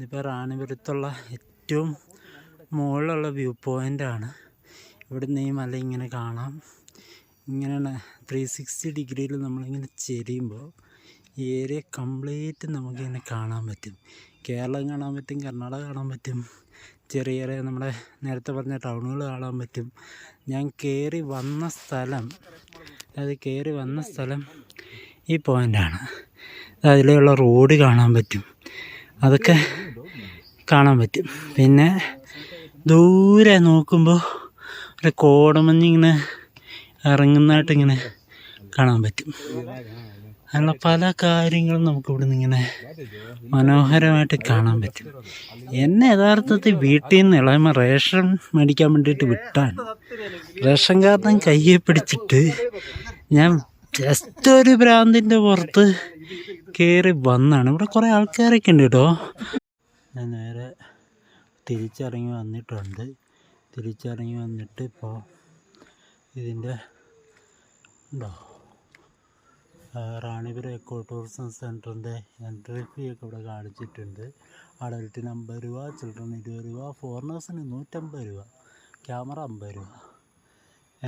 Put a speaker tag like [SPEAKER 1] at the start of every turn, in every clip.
[SPEAKER 1] ഇതിപ്പോൾ റാണിപുരത്തുള്ള ഏറ്റവും മുകളിലുള്ള വ്യൂ പോയിൻ്റാണ്. ഇവിടുന്ന് ഈ മല ഇങ്ങനെ കാണാം. ഇങ്ങനെ 360 ഡിഗ്രിയിൽ നമ്മളിങ്ങനെ ചെരിയുമ്പോൾ ഈ ഏരിയ കംപ്ലീറ്റ് നമുക്കിങ്ങനെ കാണാൻ പറ്റും. കേരളം കാണാൻ പറ്റും, കർണാടക കാണാൻ പറ്റും, ചെറിയ ചെറിയ നമ്മുടെ നേരത്തെ പറഞ്ഞ ടൗണുകൾ കാണാൻ പറ്റും. ഞാൻ കയറി വന്ന സ്ഥലം ഈ പോയിൻ്റാണ്. അതിലുള്ള റോഡ് കാണാൻ പറ്റും, അതൊക്കെ കാണാൻ പറ്റും. പിന്നെ ദൂരെ നോക്കുമ്പോൾ ഒരു കോടമഞ്ഞിങ്ങനെ ഇറങ്ങുന്നതായിട്ട് ഇങ്ങനെ കാണാൻ പറ്റും. അങ്ങനെയുള്ള പല കാര്യങ്ങളും നമുക്കിവിടെ നിന്ന് ഇങ്ങനെ മനോഹരമായിട്ട് കാണാൻ പറ്റും. എന്നെ യഥാർത്ഥത്തിൽ വീട്ടിൽ നിന്ന് ഇളയമ റേഷൻ മേടിക്കാൻ വേണ്ടിയിട്ട് വിട്ടാണ്. റേഷൻ കാർഡും കയ്യെ പിടിച്ചിട്ട് ഞാൻ ജസ്റ്റ് ഒരു ഭ്രാന്തിൻ്റെ പുറത്ത് കയറി വന്നാണ്. ഇവിടെ കുറേ ആൾക്കാരൊക്കെ ഉണ്ട് കേട്ടോ. ഞാൻ നേരെ തിരിച്ചിറങ്ങി വന്നിട്ട് ഇപ്പോൾ ഇതിൻ്റെ ഉണ്ടോ റാണിപുരം എക്കോ ടൂറിസം സെൻറ്ററിൻ്റെ എൻട്രി ഫീ ഒക്കെ ഇവിടെ കാണിച്ചിട്ടുണ്ട്. അഡൽറ്റിന് 50 രൂപ, ചിൽഡ്രൻ 20 രൂപ, ഫോറിനേഴ്സിന് 150 രൂപ, ക്യാമറ 50 രൂപ.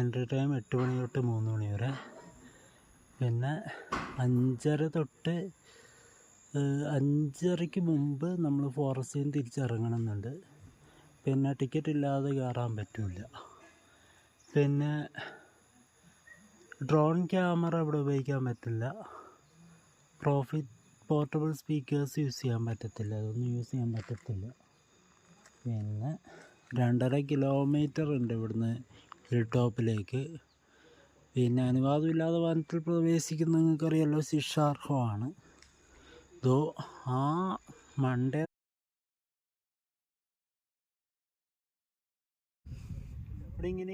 [SPEAKER 1] എൻട്രി ടൈം 8 മണി തൊട്ട് 3 മണി വരെ. പിന്നെ 5:30ക്ക് മുമ്പ് നമ്മൾ ഫോറസ്റ്റിൽ നിന്ന് തിരിച്ചിറങ്ങണമെന്നുണ്ട്. പിന്നെ ടിക്കറ്റ് ഇല്ലാതെ കയറാൻ പറ്റില്ല. പിന്നെ ഡ്രോൺ ക്യാമറ ഇവിടെ ഉപയോഗിക്കാൻ പറ്റില്ല. പോർട്ടബിൾ സ്പീക്കേഴ്സ് യൂസ് ചെയ്യാൻ പറ്റത്തില്ല. അതൊന്നും യൂസ് ചെയ്യാൻ പറ്റത്തില്ല. പിന്നെ 2.5 കിലോമീറ്റർ ഉണ്ട് ഇവിടുന്ന് ഹിൽ ടോപ്പിലേക്ക്. പിന്നെ അനുവാദമില്ലാതെ വനത്തിൽ പ്രവേശിക്കുന്ന നിങ്ങൾക്കറിയാലോ, ശിക്ഷാർഹമാണ്. ഇതോ ആ മണ്ടേ ഇവിടെ ഇങ്ങനെ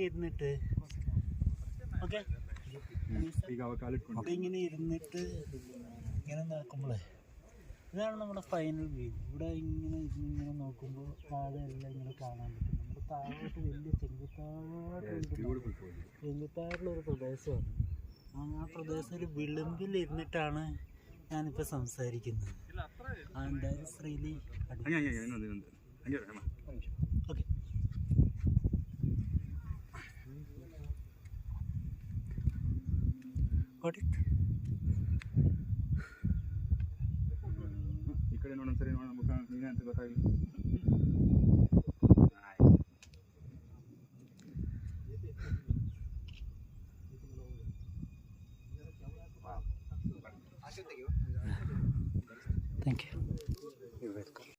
[SPEAKER 1] ഇരുന്നിട്ട് ഇങ്ങനെ നോക്കുമ്പോഴേ ഇതാണ് നമ്മുടെ ഫൈനൽ വ്യൂ. ഇവിടെ ഇങ്ങനെ നോക്കുമ്പോൾ താഴെയെല്ലാം ഇങ്ങനെ കാണാൻ പറ്റും. നമ്മുടെ താഴോട്ട് വലിയ ചെങ്കുത്തായിട്ടുള്ളൊരു പ്രദേശമാണ്. ആ പ്രദേശം ഒരു വിളിമ്പിലിരുന്നിട്ടാണ് ഞാനിപ്പോൾ സംസാരിക്കുന്നത്. And that is really okay.
[SPEAKER 2] ಈ ಕಡೆ ನೋಡೋಣ, ಸರಿ ನೋಡೋಣ, ಮುಖ ನೀನೇ ಅಂತ ಗೊತ್ತಾಗಲಿ.